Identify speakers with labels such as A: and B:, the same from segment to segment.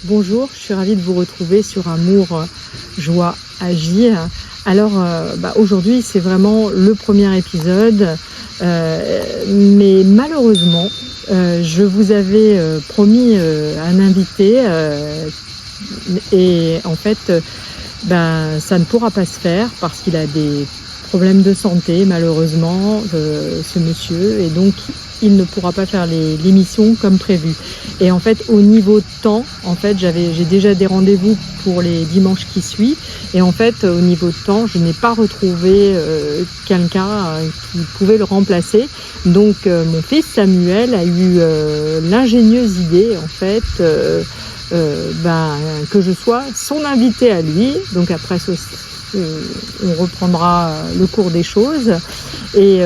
A: Bonjour, je suis ravie de vous retrouver sur Amour, Joie, Agir. Alors aujourd'hui c'est vraiment le premier épisode, mais malheureusement je vous avais promis un invité et en fait ça ne pourra pas se faire parce qu'il a des problèmes de santé malheureusement, ce monsieur, et donc il ne pourra pas faire l'émission comme prévu. Et en fait, au niveau de temps, en fait, j'ai déjà des rendez-vous pour les dimanches qui suivent. Et en fait, au niveau de temps, je n'ai pas retrouvé quelqu'un qui pouvait le remplacer. Donc, mon fils Samuel a eu l'ingénieuse idée, en fait, que je sois son invité à lui. Donc après, on reprendra le cours des choses. Et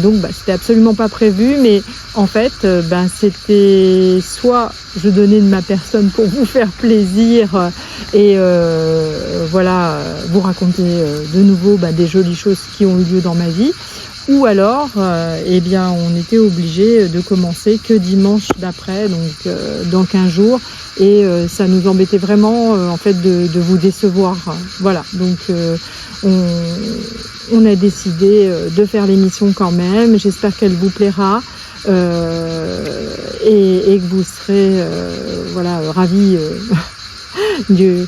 A: donc c'était absolument pas prévu, mais en fait c'était soit je donnais de ma personne pour vous faire plaisir et voilà, vous raconter de nouveau des jolies choses qui ont eu lieu dans ma vie, ou alors on était obligé de commencer que dimanche d'après, donc dans 15 jours, et ça nous embêtait vraiment en fait de vous décevoir. Voilà, donc on a décidé de faire l'émission quand même. J'espère qu'elle vous plaira et que vous serez ravis du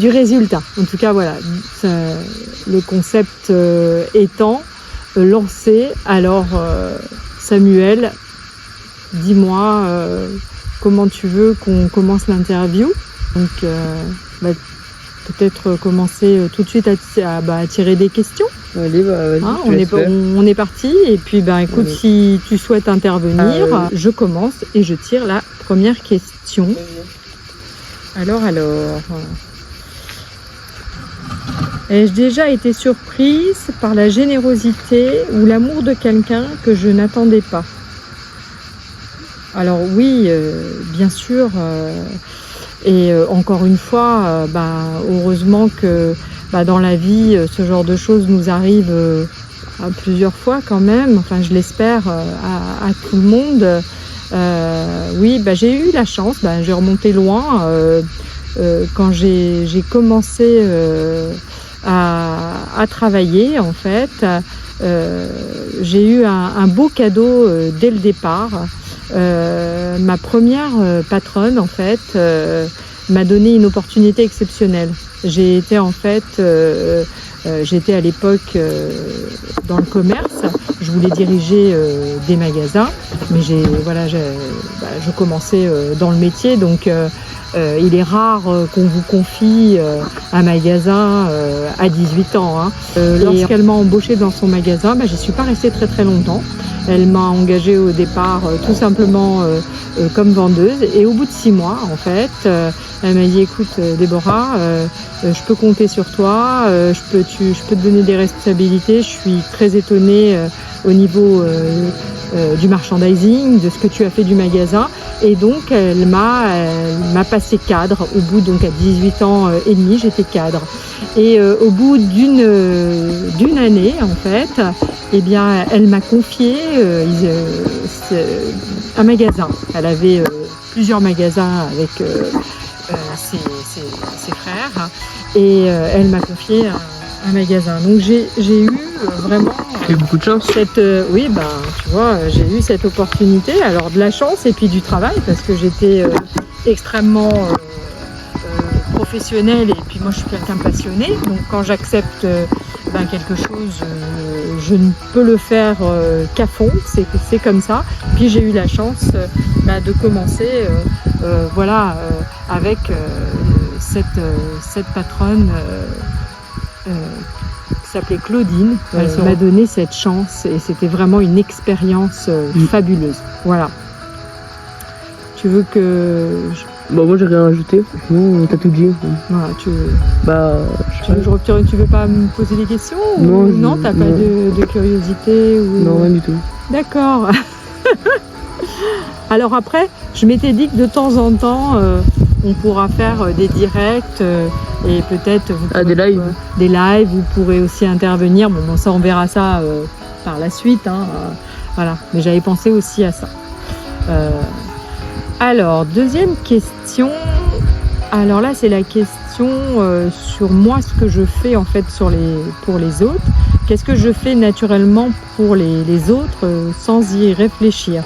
A: résultat. En tout cas, voilà, le concept étant lancé. Alors, Samuel, dis-moi comment tu veux qu'on commence l'interview. Donc, peut-être commencer tout de suite à tirer des questions.
B: Allez, vas-y,
A: on est parti. Et puis, écoute, si tu souhaites intervenir, je commence et je tire la première question. Alors. Ai-je déjà été surprise par la générosité ou l'amour de quelqu'un que je n'attendais pas? Alors oui, bien sûr. Et encore une fois, heureusement que dans la vie, ce genre de choses nous arrive plusieurs fois quand même. Enfin, je l'espère à tout le monde. Oui, j'ai eu la chance. J'ai remonté loin quand j'ai commencé à travailler. En fait, j'ai eu un beau cadeau dès le départ. Ma première patronne, en fait, m'a donné une opportunité exceptionnelle. J'étais à l'époque dans le commerce. Je voulais diriger des magasins, mais je commençais dans le métier, donc il est rare qu'on vous confie un magasin à 18 ans. Lorsqu'elle m'a embauchée dans son magasin, j'y suis pas restée très très longtemps. Elle m'a engagée au départ tout simplement comme vendeuse, et au bout de 6 mois, en fait, elle m'a dit: écoute Déborah, je peux compter sur toi, je peux te donner des responsabilités, je suis très étonnée au niveau du merchandising, de ce que tu as fait du magasin. Et donc elle m'a passé cadre. Au bout, donc à 18 ans et demi, j'étais cadre. Et au bout d'une année, en fait, elle m'a confié un magasin. Elle avait plusieurs magasins avec ses frères, et elle m'a confié un magasin. Donc j'ai eu vraiment
B: beaucoup de chance.
A: Oui, tu vois, j'ai eu cette opportunité. Alors de la chance et puis du travail, parce que j'étais extrêmement professionnelle, et puis moi je suis quelqu'un de passionné. Donc quand j'accepte quelque chose, je ne peux le faire qu'à fond. C'est comme ça. Puis j'ai eu la chance de commencer avec cette patronne qui s'appelait Claudine. Elle m'a donné cette chance, et c'était vraiment une expérience fabuleuse. Voilà. Tu veux que...
B: moi j'ai rien ajouté, franchement, t'as tout dit.
A: Voilà, tu
B: je
A: veux pas me poser des questions Non, t'as pas de curiosité ou...
B: Non, rien du tout.
A: D'accord. Alors après, je m'étais dit que de temps en temps, on pourra faire des directs et peut-être
B: des lives.
A: Des lives, vous pourrez aussi intervenir. Bon, ça, on verra ça par la suite. Voilà. Mais j'avais pensé aussi à ça. Alors, deuxième question. Alors là, c'est la question sur moi, ce que je fais en fait pour les autres. Qu'est-ce que je fais naturellement pour les autres sans y réfléchir?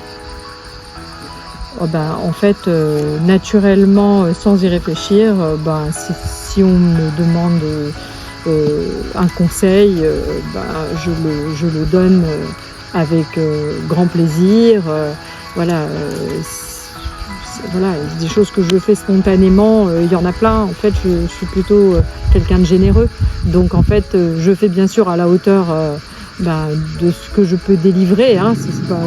A: En fait, naturellement, sans y réfléchir, si on me demande un conseil, je le donne avec grand plaisir. Voilà, des choses que je fais spontanément, il y en a plein. En fait, je suis plutôt quelqu'un de généreux. Donc, en fait, je fais bien sûr à la hauteur de ce que je peux délivrer. Hein. C'est pas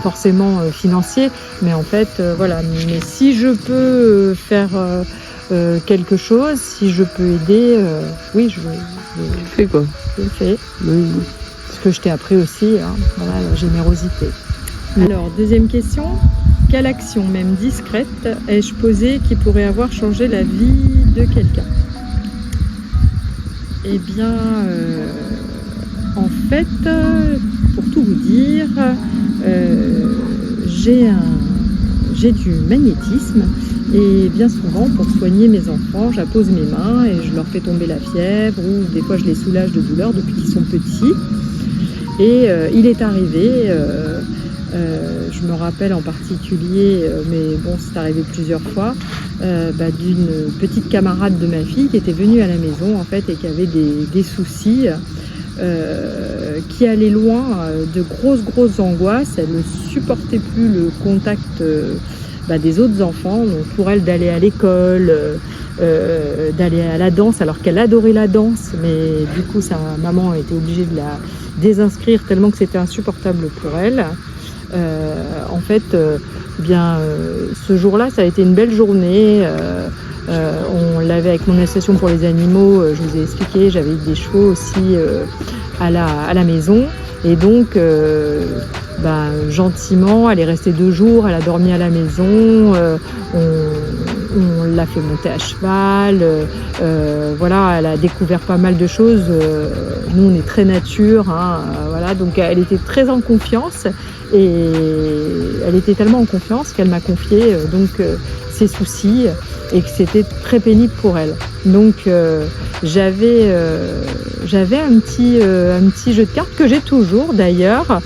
A: forcément financier, mais en fait, voilà. Mais si je peux faire quelque chose, si je peux aider, oui, je
B: fais quoi?
A: Je le fais.
B: Oui.
A: Ce que je t'ai appris aussi, hein, voilà, la générosité. Alors, deuxième question. Quelle action, même discrète, ai-je posée qui pourrait avoir changé la vie de quelqu'un? Eh bien, en fait, pour tout vous dire, j'ai du magnétisme et bien souvent, pour soigner mes enfants, j'appose mes mains et je leur fais tomber la fièvre ou des fois je les soulage de douleur depuis qu'ils sont petits. Et il est arrivé... je me rappelle en particulier, mais bon, c'est arrivé plusieurs fois, d'une petite camarade de ma fille qui était venue à la maison en fait et qui avait des soucis, qui allait loin, de grosses angoisses. Elle ne supportait plus le contact des autres enfants. Donc pour elle, d'aller à l'école, d'aller à la danse, alors qu'elle adorait la danse, mais du coup sa maman a été obligée de la désinscrire tellement que c'était insupportable pour elle. En fait, ce jour-là, ça a été une belle journée. On l'avait avec mon association pour les animaux, je vous ai expliqué, j'avais des chevaux aussi à la maison. Et donc, gentiment, elle est restée 2 jours, elle a dormi à la maison, on l'a fait monter à cheval, voilà, elle a découvert pas mal de choses. Nous, on est très nature, hein, voilà, donc elle était très en confiance. Et elle était tellement en confiance qu'elle m'a confié ses soucis et que c'était très pénible pour elle. Donc j'avais un petit jeu de cartes que j'ai toujours d'ailleurs.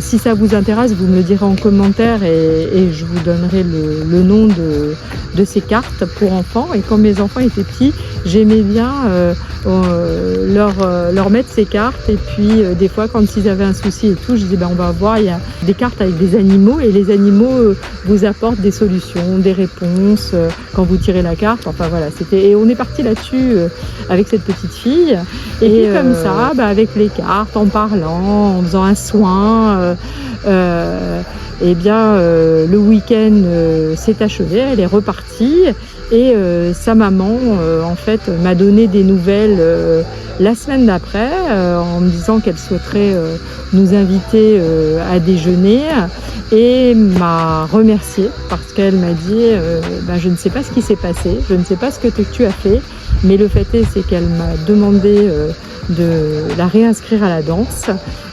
A: Si ça vous intéresse, vous me le direz en commentaire et je vous donnerai le nom de ces cartes pour enfants. Et quand mes enfants étaient petits, j'aimais bien leur mettre ces cartes. Et puis des fois, quand ils avaient un souci et tout, je disais on va voir, il y a des cartes avec des animaux et les animaux vous apportent des solutions, des réponses quand vous tirez la carte. Enfin voilà, et on est parti là-dessus avec cette petite fille. Et puis comme ça, avec les cartes, en parlant, en faisant un soin, le week-end s'est achevé, elle est repartie et sa maman en fait m'a donné des nouvelles la semaine d'après en me disant qu'elle souhaiterait nous inviter à déjeuner et m'a remerciée parce qu'elle m'a dit je ne sais pas ce qui s'est passé, je ne sais pas ce que tu as fait, mais le fait est c'est qu'elle m'a demandé de la réinscrire à la danse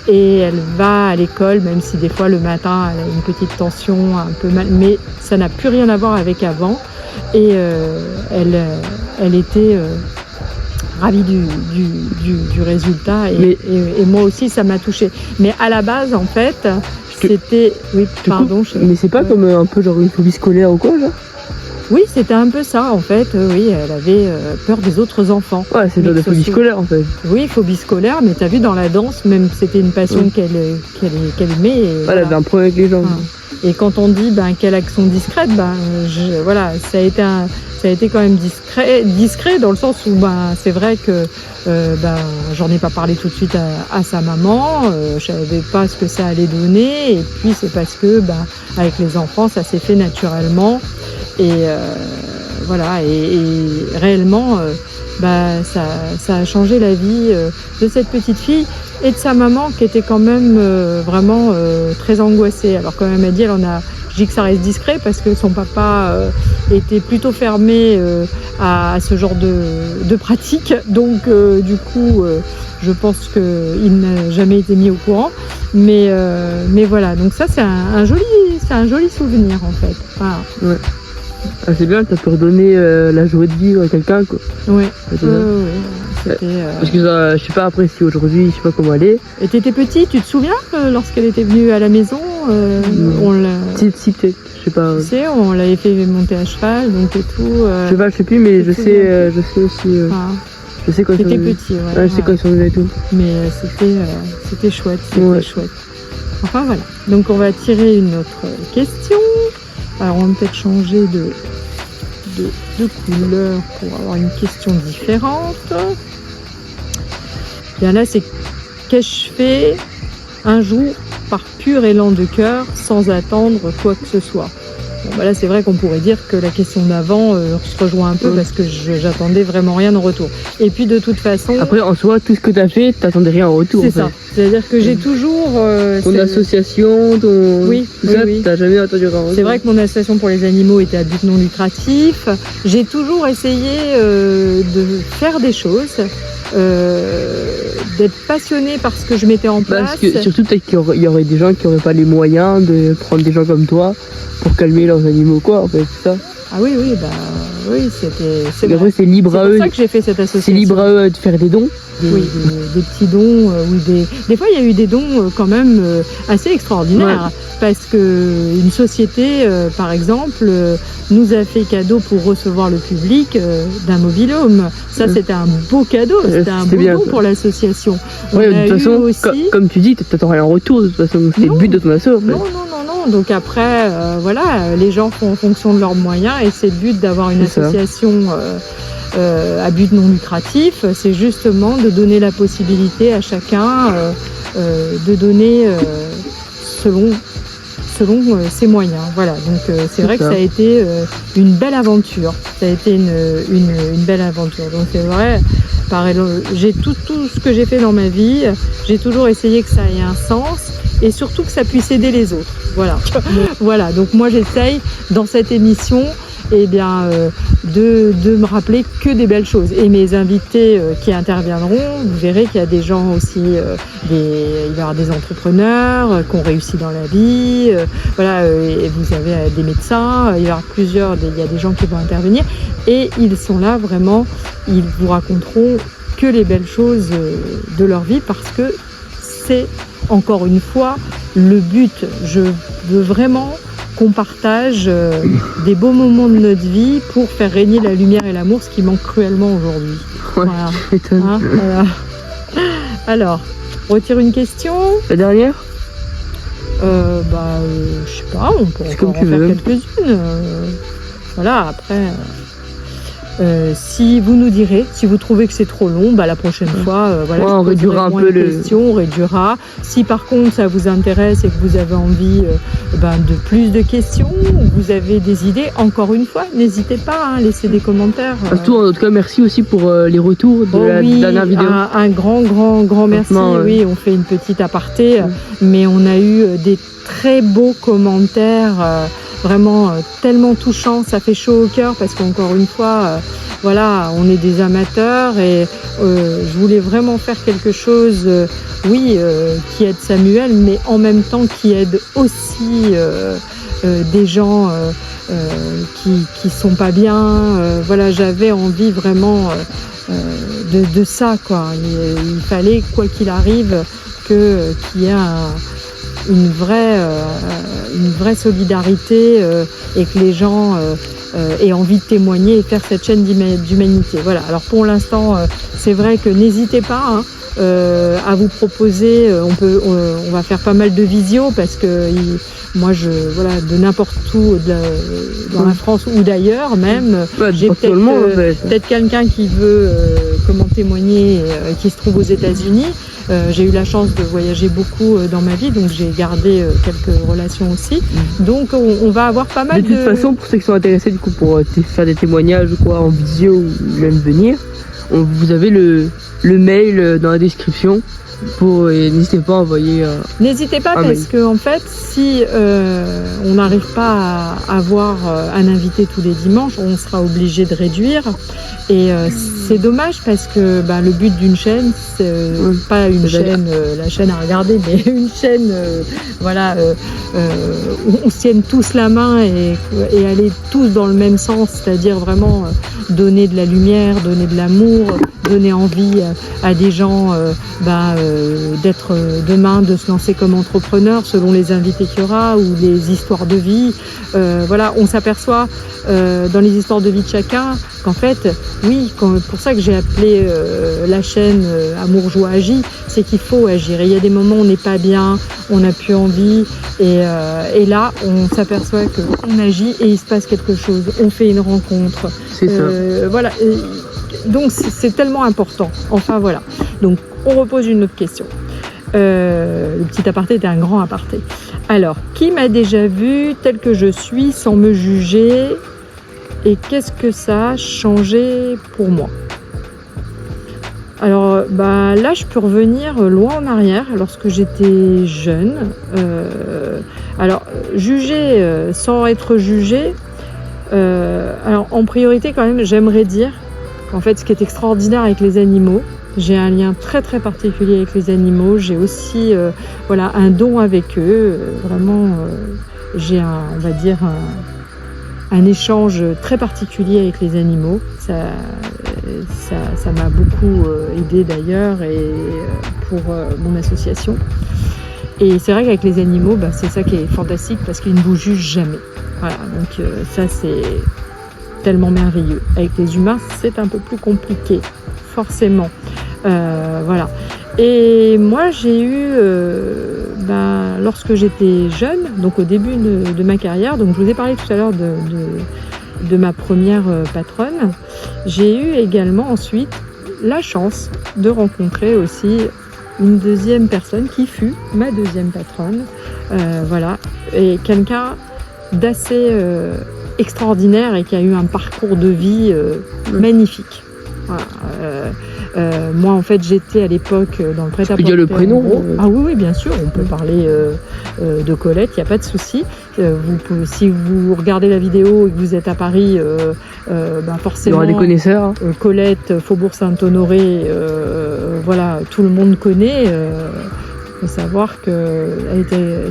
A: et elle va à l'école, même si des fois le matin elle a une petite tension un peu mal, mais ça n'a plus rien à voir avec avant. Et elle était ravie du résultat et moi aussi ça m'a touchée. Mais à la base en fait c'était... Oui, pardon.
B: Mais c'est pas comme un peu genre une phobie scolaire ou quoi genre?
A: Oui, c'était un peu ça en fait. Oui, elle avait peur des autres enfants.
B: Ouais, c'est de la phobie scolaire en fait.
A: Oui, phobie scolaire, mais t'as vu dans la danse, même c'était une passion qu'elle aimait. Et,
B: elle avait un problème avec les gens.
A: Et quand on dit quelle action discrète, ça a été quand même discret dans le sens où c'est vrai que j'en ai pas parlé tout de suite à sa maman, je savais pas ce que ça allait donner et puis c'est parce que avec les enfants ça s'est fait naturellement et voilà et réellement ça a changé la vie de cette petite fille et de sa maman qui était quand même vraiment très angoissée. Alors quand même elle dit je dis que ça reste discret parce que son papa était plutôt fermé à ce genre de pratique. Donc du coup, je pense qu'il n'a jamais été mis au courant. Mais voilà, donc ça c'est un joli c'est un joli souvenir en fait. Voilà.
B: Ouais. Ah, c'est bien, ça peut redonner la joie de vivre à quelqu'un, quoi.
A: Ouais.
B: Ouais, c'est ça.
A: C'était,
B: Parce que ça, je sais pas après si aujourd'hui, je sais pas comment elle est.
A: Et t'étais petit, tu te souviens lorsqu'elle était venue à la maison, on l'a,
B: Si, peut-être, je sais pas.
A: tu sais, on l'avait fait monter à cheval, donc et tout.
B: Je sais plus, mais
A: tu te
B: je sais aussi.
A: Enfin,
B: Je sais quand
A: t'étais
B: ils sont venus.
A: petit, ouais.
B: Ouais, je sais quand ils sont venus et tout.
A: Mais c'était chouette,
B: Ouais.
A: chouette. Enfin voilà. Donc on va tirer une autre question. Alors on va peut-être changer de couleur pour avoir une question différente. Bien là, c'est qu'ai-je fait un jour par pur élan de cœur sans attendre quoi que ce soit. Bon, bah là, c'est vrai qu'on pourrait dire que la question d'avant se rejoint un peu parce que j'attendais vraiment rien en retour. Et puis de toute façon,
B: Après, en soi, tout ce que t'as fait, t'attendais rien en retour.
A: c'est
B: en fait.
A: ça. C'est-à-dire que j'ai toujours
B: Ton
A: cette-
B: association, ton.
A: Oui,
B: tout
A: oui,
B: ça,
A: oui.
B: t'as jamais attendu rien en retour.
A: C'est vrai que mon association pour les animaux était à but non lucratif. J'ai toujours essayé de faire des choses, d'être passionnée par ce que je mettais en place.
B: Parce que surtout, peut-être qu'il y aurait des gens qui n'auraient pas les moyens de prendre des gens comme toi pour calmer leurs animaux, quoi, en fait, c'est ça.
A: Ah oui, oui, bah oui, c'est
B: Mais
A: vrai.
B: après, c'est libre
A: C'est
B: à
A: pour
B: eux.
A: ça que j'ai fait cette association.
B: C'est libre à eux de faire des dons.
A: Oui, des petits dons, ou des fois il y a eu des dons quand même assez extraordinaires, parce que une société, par exemple, nous a fait cadeau pour recevoir le public d'un mobil-home. Ça, c'était un beau cadeau, c'était un
B: c'était
A: beau
B: bien,
A: don
B: ça.
A: pour l'association. On
B: Ouais,
A: a
B: de toute
A: eu
B: façon,
A: aussi...
B: comme tu dis, t'attends rien en retour, de toute façon. C'est le
A: Non.
B: but de ton asso, en fait.
A: Non, non, non, non. Donc après, voilà, les gens font en fonction de leurs moyens, et c'est le but d'avoir une
B: C'est ça.
A: association à but non lucratif. C'est justement de donner la possibilité à chacun de donner selon ses moyens. Voilà. Donc c'est vrai que
B: ça.
A: ça a été une belle aventure. Ça a été une belle aventure. Donc c'est vrai. Pareil, j'ai tout ce que j'ai fait dans ma vie, j'ai toujours essayé que ça ait un sens et surtout que ça puisse aider les autres. Voilà. Voilà. Donc moi j'essaye dans cette émission de me rappeler que des belles choses. Et mes invités qui interviendront, vous verrez qu'il y a des gens aussi, il va y avoir des entrepreneurs qui ont réussi dans la vie, voilà, et vous avez des médecins, il y aura il y a des gens qui vont intervenir et ils sont là vraiment, ils vous raconteront que les belles choses de leur vie parce que c'est encore une fois le but. Je veux vraiment qu'on partage des beaux moments de notre vie pour faire régner la lumière et l'amour, ce qui manque cruellement aujourd'hui.
B: Ouais,
A: Voilà.
B: tu m'étonnes.
A: Hein, voilà. Alors, on retire une question.
B: La dernière
A: Je sais pas, on peut
B: C'est
A: encore
B: comme tu
A: en faire
B: veux.
A: quelques-unes. Voilà, après... si vous nous direz, si vous trouvez que c'est trop long, bah la prochaine fois, voilà,
B: Ouais,
A: je
B: on
A: poserai
B: réduira un
A: moins
B: peu
A: de
B: le-
A: questions, on réduira. Si par contre ça vous intéresse et que vous avez envie de plus de questions, ou vous avez des idées, encore une fois, n'hésitez pas, hein, laissez des commentaires.
B: Surtout, en tout cas, merci aussi pour les retours de
A: Oh
B: la
A: oui,
B: dernière vidéo.
A: un grand merci.
B: Franchement,
A: Oui, on fait une petite aparté,
B: Ouais.
A: mais on a eu des très beaux commentaires, vraiment tellement touchants. Ça fait chaud au cœur parce qu'encore une fois, voilà, on est des amateurs et je voulais vraiment faire quelque chose, qui aide Samuel, mais en même temps qui aide aussi des gens qui sont pas bien. Voilà, j'avais envie vraiment de ça, quoi. Il fallait, quoi qu'il arrive, qu'il y ait une vraie solidarité et que les gens aient envie de témoigner et faire cette chaîne d'humanité. Voilà. Alors pour l'instant, c'est vrai que n'hésitez pas, hein, à vous proposer. On va faire pas mal de visio parce que moi, de n'importe où dans la France ou d'ailleurs même,
B: Ouais,
A: j'ai
B: pas tout le monde, en fait.
A: peut-être quelqu'un qui veut comment témoigner, qui se trouve aux États-Unis. J'ai eu la chance de voyager beaucoup dans ma vie, donc j'ai gardé quelques relations aussi. Donc on va avoir pas mal
B: De toute façon, pour ceux qui sont intéressés du coup pour faire des témoignages ou quoi en visio ou même venir, vous avez le mail dans la description pour et n'hésitez pas à envoyer.
A: N'hésitez pas
B: mail.
A: parce que en fait, si on n'arrive pas à avoir un invité tous les dimanches, on sera obligé de réduire. Et c'est dommage parce que le but d'une chaîne, c'est pas une chaîne, la chaîne à regarder, mais une chaîne où on se tienne tous la main et aller tous dans le même sens, c'est-à-dire vraiment donner de la lumière, donner de l'amour, donner envie à des gens d'être demain, de se lancer comme entrepreneur selon les invités qu'il y aura ou les histoires de vie. On s'aperçoit dans les histoires de vie de chacun qu'en fait, oui, pour ça que j'ai appelé la chaîne Amour, Joie, Agis, c'est qu'il faut agir. Et il y a des moments où on n'est pas bien, on n'a plus envie, et là, on s'aperçoit qu'on agit et il se passe quelque chose. On fait une rencontre.
B: C'est ça.
A: Voilà. Donc c'est tellement important. Enfin voilà. Donc on repose une autre question. Le petit aparté était un grand aparté. Alors, qui m'a déjà vu tel que je suis sans me juger et qu'est-ce que ça a changé pour moi? Alors là je peux revenir loin en arrière lorsque j'étais jeune. Juger sans être jugé. Alors en priorité quand même j'aimerais dire qu'en fait ce qui est extraordinaire avec les animaux, j'ai un lien très très particulier avec les animaux, j'ai aussi un don avec eux, j'ai un échange très particulier avec les animaux, ça m'a beaucoup aidé d'ailleurs et pour mon association. Et c'est vrai qu'avec les animaux, c'est ça qui est fantastique parce qu'ils ne vous jugent jamais. Voilà, donc ça c'est tellement merveilleux. Avec les humains, c'est un peu plus compliqué, forcément. Et moi, j'ai eu, lorsque j'étais jeune, donc au début de ma carrière, donc je vous ai parlé tout à l'heure de ma première patronne, j'ai eu également ensuite la chance de rencontrer aussi une deuxième personne qui fut ma deuxième patronne, et quelqu'un d'assez extraordinaire et qui a eu un parcours de vie magnifique. Moi en fait j'étais à l'époque dans le prêt-à-porter.
B: Tu peux dire le prénom?
A: Ah oui bien sûr, on peut parler de Colette, il n'y a pas de souci. Si vous regardez la vidéo et que vous êtes à Paris, forcément
B: il y aura des connaisseurs.
A: Colette, Faubourg Saint-Honoré, tout le monde connaît. Il faut savoir que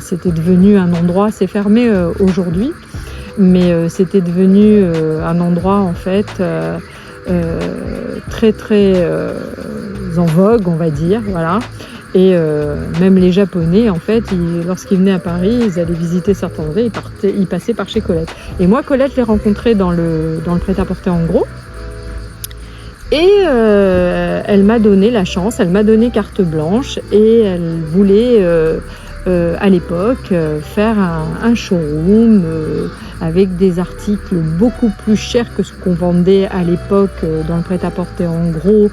A: c'était devenu un endroit, c'est fermé aujourd'hui, mais c'était devenu un endroit en fait très très en vogue, on va dire, voilà. Et même les Japonais, en fait, lorsqu'ils venaient à Paris, ils allaient visiter certains endroits, ils passaient par chez Colette. Et moi, Colette, je l'ai rencontrée dans le prêt-à-porter en gros. Et elle m'a donné la chance, elle m'a donné carte blanche et elle voulait à l'époque faire un showroom avec des articles beaucoup plus chers que ce qu'on vendait à l'époque dans le prêt-à-porter en gros,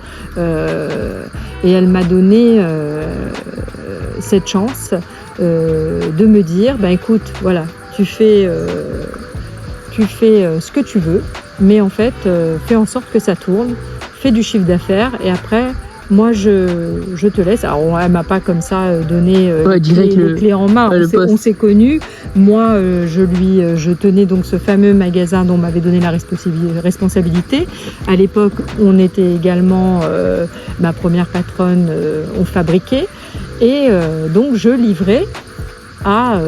A: et elle m'a donné cette chance de me dire écoute, voilà, tu fais ce que tu veux, mais en fait fais en sorte que ça tourne, fais du chiffre d'affaires et après moi je te laisse. Alors elle m'a pas comme ça donné les clés en main, on s'est connus. Moi je tenais donc ce fameux magasin dont on m'avait donné la responsabilité. À l'époque on était également ma première patronne, on fabriquait et donc je livrais à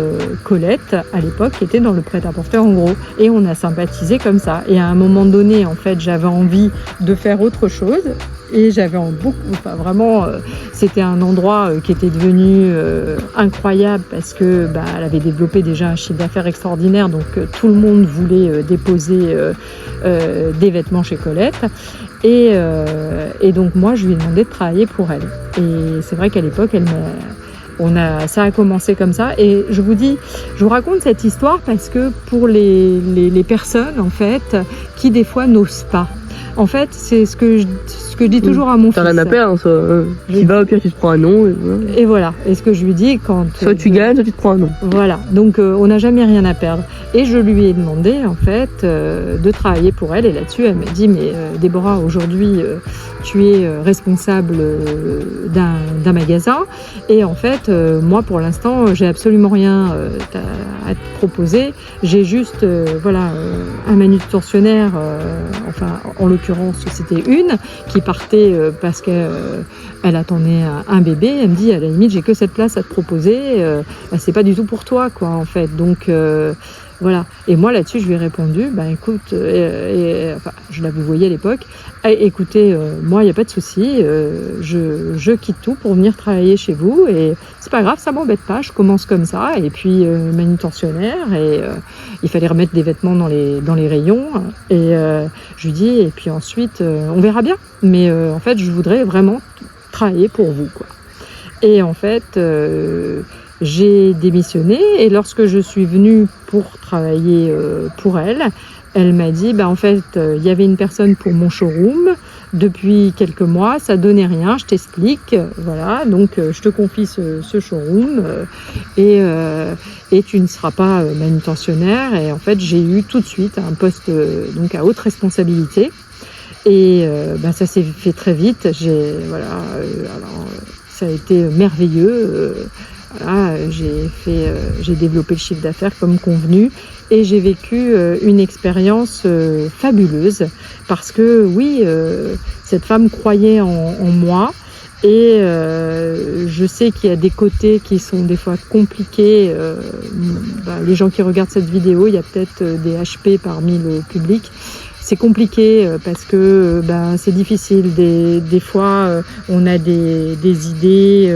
A: Colette à l'époque qui était dans le prêt-à-porter en gros, et on a sympathisé comme ça. Et à un moment donné en fait j'avais envie de faire autre chose et j'avais c'était un endroit qui était devenu incroyable parce que elle avait développé déjà un chiffre d'affaires extraordinaire, donc tout le monde voulait déposer des vêtements chez Colette. Et donc moi je lui ai demandé de travailler pour elle, et c'est vrai qu'à l'époque ça a commencé comme ça. Et je vous raconte cette histoire parce que pour les personnes en fait qui des fois n'osent pas, en fait c'est ce ce que je dis toujours à mon fils.
B: T'as rien à perdre, ça. Tu vas au pire, tu te prends un nom. Et voilà.
A: Et voilà. Et ce que je lui dis quand...
B: Soit tu gagnes, soit tu te prends un nom.
A: Voilà. Donc on n'a jamais rien à perdre. Et je lui ai demandé en fait de travailler pour elle. Et là-dessus, elle m'a dit mais Déborah, aujourd'hui tu es responsable d'un magasin. Et en fait, moi pour l'instant, j'ai absolument rien à te proposer. J'ai juste un manutentionnaire, enfin en l'occurrence c'était une qui partait parce qu'elle attendait un bébé. Elle me dit à la limite j'ai que cette place à te proposer, c'est pas du tout pour toi quoi en fait. Donc voilà. Et moi là-dessus je lui ai répondu écoute, enfin, je l'avais voyé à l'époque, écoutez, moi il n'y a pas de souci, je quitte tout pour venir travailler chez vous et c'est pas grave, ça m'embête pas, je commence comme ça. Et puis manutentionnaire et il fallait remettre des vêtements dans les rayons et je lui dis et puis ensuite on verra bien, mais en fait je voudrais vraiment travailler pour vous quoi. Et en fait j'ai démissionné et lorsque je suis venue pour travailler pour elle, elle m'a dit en fait il y avait une personne pour mon showroom depuis quelques mois, ça donnait rien, je t'explique, voilà, donc je te confie ce showroom et tu ne seras pas manutentionnaire. Et en fait j'ai eu tout de suite un poste donc à haute responsabilité et ça s'est fait très vite. Alors ça a été merveilleux. Voilà, j'ai développé le chiffre d'affaires comme convenu et j'ai vécu une expérience fabuleuse parce que oui, cette femme croyait en moi et je sais qu'il y a des côtés qui sont des fois compliqués. Les gens qui regardent cette vidéo, il y a peut-être des HP parmi le public. C'est compliqué parce que c'est difficile. Des fois, on a des idées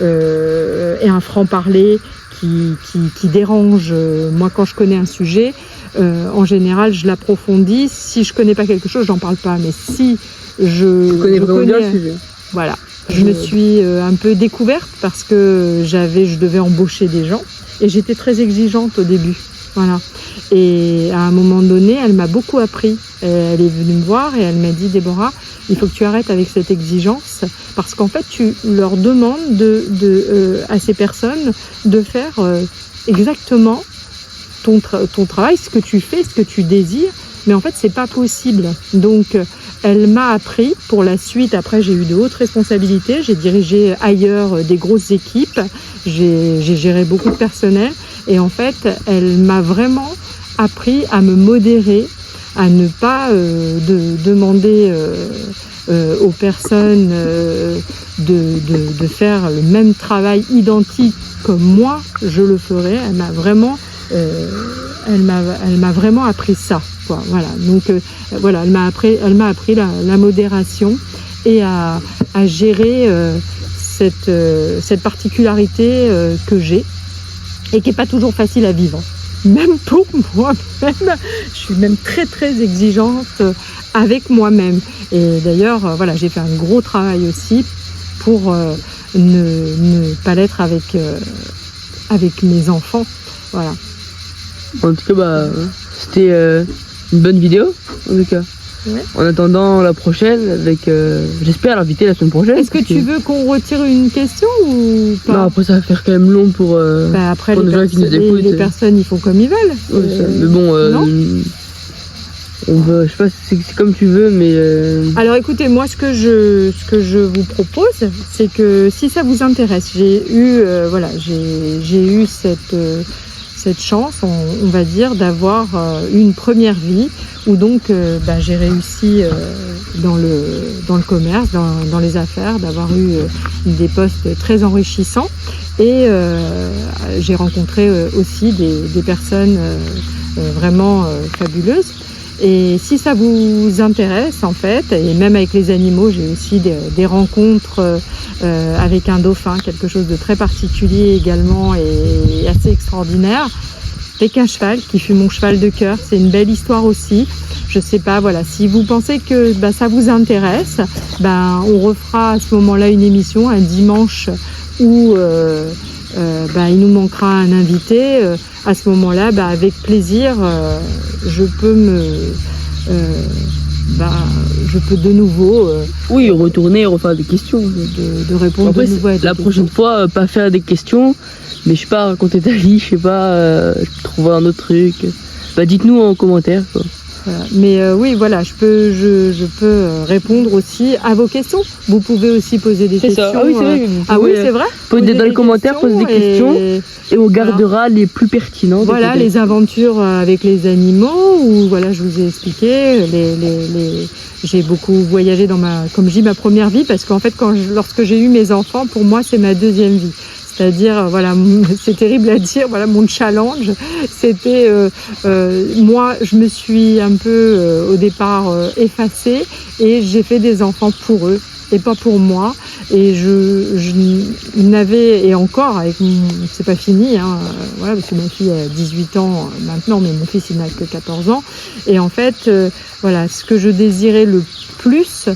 A: et un franc-parler qui dérange. Moi, quand je connais un sujet, en général, je l'approfondis. Si je connais pas quelque chose, j'en parle pas. Mais si je connais
B: le sujet.
A: Voilà. Je me suis un peu découverte parce que je devais embaucher des gens et j'étais très exigeante au début. Voilà. Et à un moment donné, elle m'a beaucoup appris. Elle est venue me voir et elle m'a dit Déborah, il faut que tu arrêtes avec cette exigence parce qu'en fait, tu leur demandes à ces personnes de faire exactement ton travail, ce que tu fais, ce que tu désires. Mais en fait, c'est pas possible. Donc, elle m'a appris pour la suite. Après, j'ai eu de hautes responsabilités. J'ai dirigé ailleurs des grosses équipes. J'ai géré beaucoup de personnel. Et en fait, elle m'a vraiment appris à me modérer, à ne pas demander aux personnes de faire le même travail identique comme moi, je le ferais. Elle m'a vraiment appris ça. Quoi. Voilà. Donc elle m'a appris la modération et à gérer cette particularité que j'ai et qui n'est pas toujours facile à vivre. Même pour moi-même, je suis même très très exigeante avec moi-même. Et d'ailleurs, j'ai fait un gros travail aussi pour ne pas l'être avec mes enfants. Voilà.
B: En tout cas, c'était une bonne vidéo, en tout cas.
A: Ouais.
B: En attendant la prochaine, avec j'espère l'inviter la semaine prochaine.
A: Est-ce que tu veux qu'on retire une question ou pas?
B: Non, après ça va faire quand même long pour
A: après
B: les gens qui nous écoutent.
A: Les personnes, ils font comme ils veulent.
B: Mais bon, je sais pas, c'est comme tu veux, mais.
A: Alors écoutez, moi ce que je vous propose, c'est que si ça vous intéresse, j'ai eu cette chance, on va dire, d'avoir une première vie où donc j'ai réussi dans le commerce, dans les affaires, d'avoir eu des postes très enrichissants et j'ai rencontré aussi des personnes vraiment fabuleuses. Et si ça vous intéresse en fait, et même avec les animaux, j'ai aussi des rencontres avec un dauphin, quelque chose de très particulier également et assez extraordinaire. Avec un cheval qui fut mon cheval de cœur, c'est une belle histoire aussi. Je sais pas, si vous pensez que ça vous intéresse, on refera à ce moment-là une émission un dimanche où il nous manquera un invité. À ce moment-là, avec plaisir, je peux je peux de nouveau
B: Oui, retourner et refaire des questions.
A: de répondre
B: Après,
A: de nouveau à des
B: la prochaine
A: questions.
B: fois, pas faire des questions, mais je sais pas, raconter ta vie, je sais pas, trouver un autre truc. Bah, dites-nous en commentaire, quoi.
A: Voilà. Mais oui, voilà, je peux répondre aussi à vos questions. Vous pouvez aussi poser des
B: C'est
A: questions.
B: ça. Ah oui, c'est vrai.
A: Ah oui, c'est vrai.
B: Posez dans les commentaires, posez des questions. Et on gardera les plus pertinentes.
A: Voilà, les aventures avec les animaux, où voilà, je vous ai expliqué, j'ai beaucoup voyagé dans comme je dis, ma première vie, parce qu'en fait, lorsque j'ai eu mes enfants, pour moi, c'est ma deuxième vie. C'est-à-dire, voilà, c'est terrible à dire, voilà, mon challenge, c'était, moi, je me suis un peu, au départ, effacée, et j'ai fait des enfants pour eux, et pas pour moi. Et je n'avais, et encore, c'est pas fini, hein, voilà, parce que ma fille a 18 ans maintenant, mais mon fils, il n'a que 14 ans. Et en fait, voilà, ce que je désirais le plus,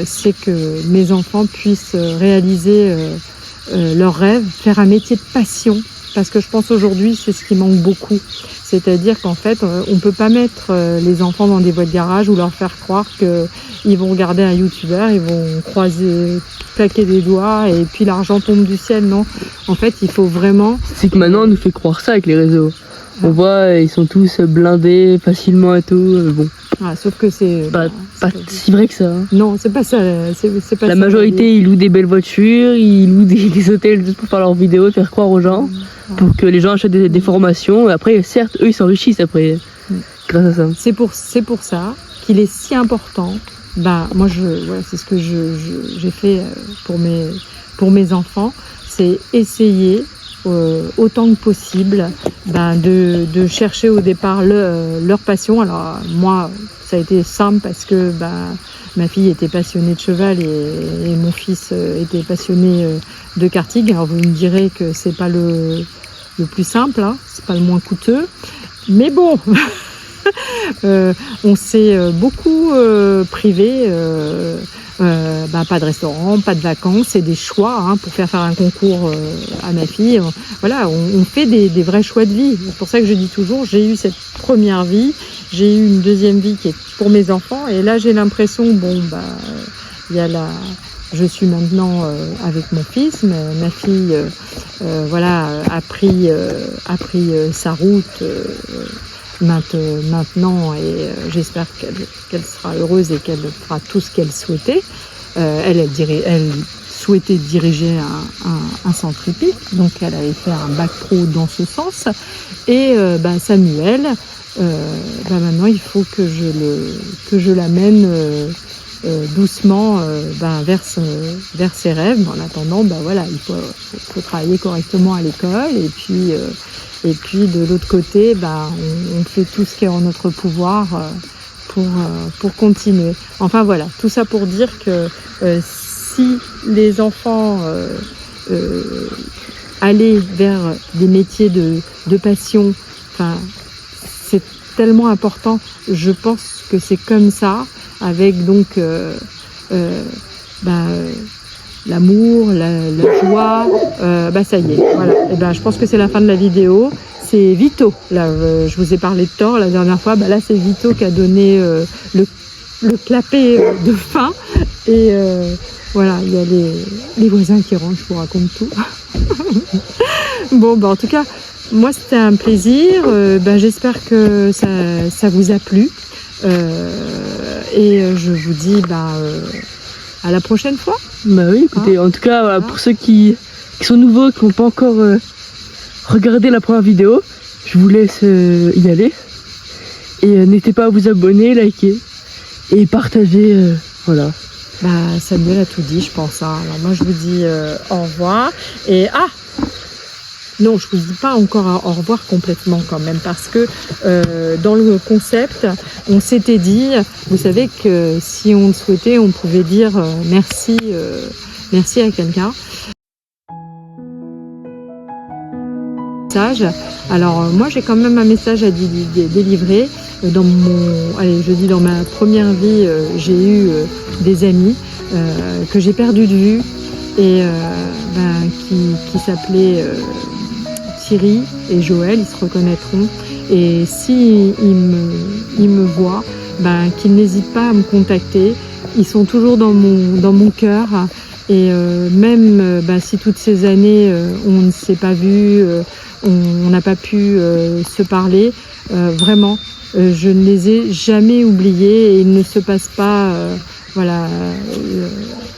A: c'est que mes enfants puissent réaliser leurs rêves, faire un métier de passion, parce que je pense aujourd'hui c'est ce qui manque beaucoup. C'est-à-dire qu'en fait on peut pas mettre les enfants dans des boîtes garage ou leur faire croire qu'ils vont regarder un youtubeur, ils vont claquer des doigts et puis l'argent tombe du ciel. Non, en fait il faut vraiment...
B: C'est que maintenant on nous fait croire ça avec les réseaux. On voit, ils sont tous blindés facilement et tout, bon.
A: Ah, sauf que c'est
B: pas si vrai que ça. Hein.
A: Non, c'est pas ça. C'est pas
B: la
A: ça,
B: majorité, ils louent des belles voitures, ils louent des hôtels juste pour faire leurs vidéos, faire croire aux gens, pour que les gens achètent des formations. Et après, certes, eux, ils s'enrichissent après, grâce à ça.
A: C'est pour ça qu'il est si important. Moi, voilà, c'est ce que j'ai fait pour mes enfants, c'est essayer autant que possible de chercher au départ leur passion. Alors moi ça a été simple parce que ma fille était passionnée de cheval et mon fils était passionné de karting. Alors vous me direz que c'est pas le plus simple, hein, c'est pas le moins coûteux, mais bon on s'est beaucoup privé. Pas de restaurant, pas de vacances, c'est des choix hein, pour faire un concours à ma fille. Voilà, on fait des vrais choix de vie. C'est pour ça que je dis toujours, j'ai eu cette première vie, j'ai eu une deuxième vie qui est pour mes enfants, et là j'ai l'impression, je suis maintenant avec mon fils, ma fille, a pris sa route. Maintenant et j'espère qu'elle sera heureuse et qu'elle fera tout ce qu'elle souhaitait. Elle souhaitait diriger un centre hippique, donc elle avait fait un bac pro dans ce sens. Et Samuel, maintenant il faut que je l'amène doucement vers ses rêves. En attendant, il faut travailler correctement à l'école et puis de l'autre côté, on fait tout ce qui est en notre pouvoir pour continuer. Enfin voilà, tout ça pour dire que si les enfants allaient vers des métiers de passion, c'est tellement important. Je pense que c'est comme ça, avec donc l'amour, la joie, ça y est, voilà. Et je pense que c'est la fin de la vidéo. C'est Vito, là, je vous ai parlé de Thor la dernière fois, là c'est Vito qui a donné le clapet de fin. Et voilà, il y a les voisins qui rentrent, je vous raconte tout. Bon, en tout cas, moi c'était un plaisir. J'espère que ça vous a plu. Et je vous dis à la prochaine fois.
B: Oui, écoutez, en tout cas, voilà, pour ceux qui sont nouveaux, qui n'ont pas encore regardé la première vidéo, je vous laisse y aller. Et n'hésitez pas à vous abonner, liker et partager. Voilà.
A: Samuel a tout dit, je pense. Hein. Alors moi, je vous dis au revoir. Et non, je vous dis pas encore au revoir complètement quand même, parce que dans le concept, on s'était dit, vous savez que si on le souhaitait, on pouvait dire merci à quelqu'un. Alors moi j'ai quand même un message à délivrer. Dans ma première vie, j'ai eu des amis que j'ai perdu de vue et qui s'appelaient Thierry et Joël, ils se reconnaîtront. Et si ils me voient, qu'ils n'hésitent pas à me contacter. Ils sont toujours dans mon cœur. Et même si toutes ces années on ne s'est pas vu, on n'a pas pu se parler, vraiment, je ne les ai jamais oubliés et il ne se passe pas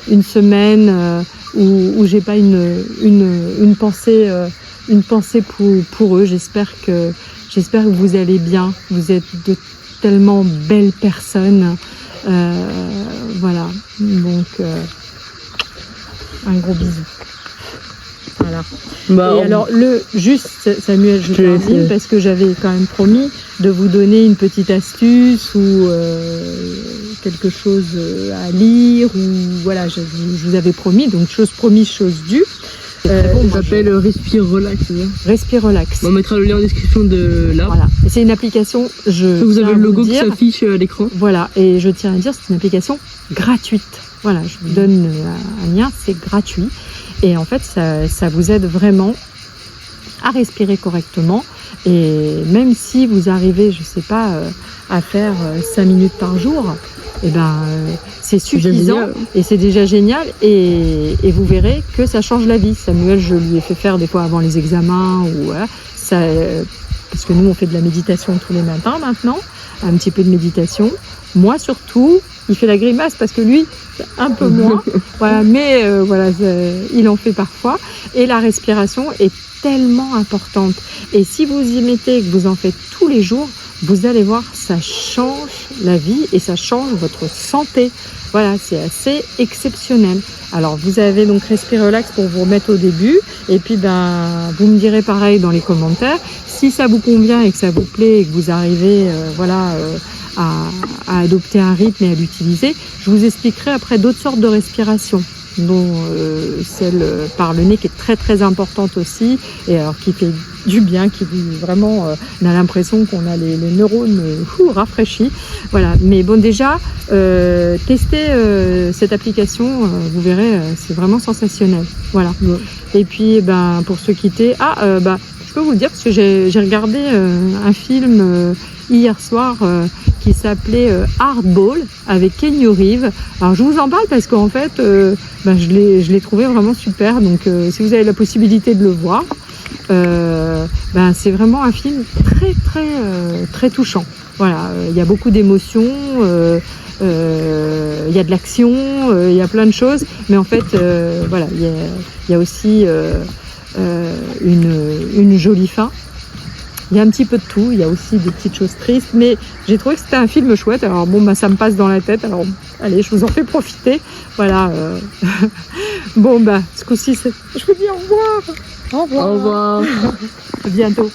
A: une semaine où j'ai pas une pensée pour eux. J'espère que vous allez bien. Vous êtes de tellement belles personnes. Voilà, donc un gros bisou. Voilà. Et alors, Samuel, je termine parce que j'avais quand même promis de vous donner une petite astuce ou quelque chose à lire, ou voilà, je vous avais promis, donc chose promise, chose due.
B: Ça s'appelle Respire Relax.
A: Respire Relax.
B: On mettra le lien en description de là.
A: Voilà. C'est une application, vous
B: avez le logo qui s'affiche à l'écran.
A: Voilà, et je tiens à dire, c'est une application gratuite. Voilà, je vous donne un lien, c'est gratuit. Et en fait, ça vous aide vraiment à respirer correctement. Et même si vous arrivez, je sais pas, à faire 5 minutes par jour, c'est suffisant et c'est déjà génial. Et vous verrez que ça change la vie. Samuel, je lui ai fait faire des fois avant les examens, parce que nous, on fait de la méditation tous les matins maintenant, un petit peu de méditation. Moi surtout, il fait la grimace parce que lui, un peu moins, voilà, mais il en fait parfois. Et la respiration est tellement importante. Et si vous y mettez, que vous en faites tous les jours, vous allez voir, ça change la vie et ça change votre santé. Voilà, c'est assez exceptionnel. Alors, vous avez donc Respire Relax pour vous remettre au début. Et puis, vous me direz pareil dans les commentaires. Si ça vous convient et que ça vous plaît et que vous arrivez, à adopter un rythme et à l'utiliser, je vous expliquerai après d'autres sortes de respiration, dont celle par le nez qui est très très importante aussi, et alors qui fait du bien, qui vraiment on a l'impression qu'on a les neurones rafraîchis. Voilà, mais bon, déjà testez cette application, vous verrez, c'est vraiment sensationnel. Voilà. Ouais. Et puis pour se quitter, je peux vous le dire parce que j'ai regardé un film hier soir qui s'appelait Hardball avec Keanu Reeves. Alors je vous en parle parce qu'en fait je l'ai trouvé vraiment super, donc si vous avez la possibilité de le voir, c'est vraiment un film très très très touchant. Voilà, il y a beaucoup d'émotions, il y a de l'action, il y a plein de choses, mais en fait il y a aussi une jolie fin. Il y a un petit peu de tout, il y a aussi des petites choses tristes, mais j'ai trouvé que c'était un film chouette. Alors ça me passe dans la tête, alors allez, je vous en fais profiter. Voilà. Ce coup-ci, je vous dis au revoir. Au revoir.
B: Au revoir.
A: À bientôt.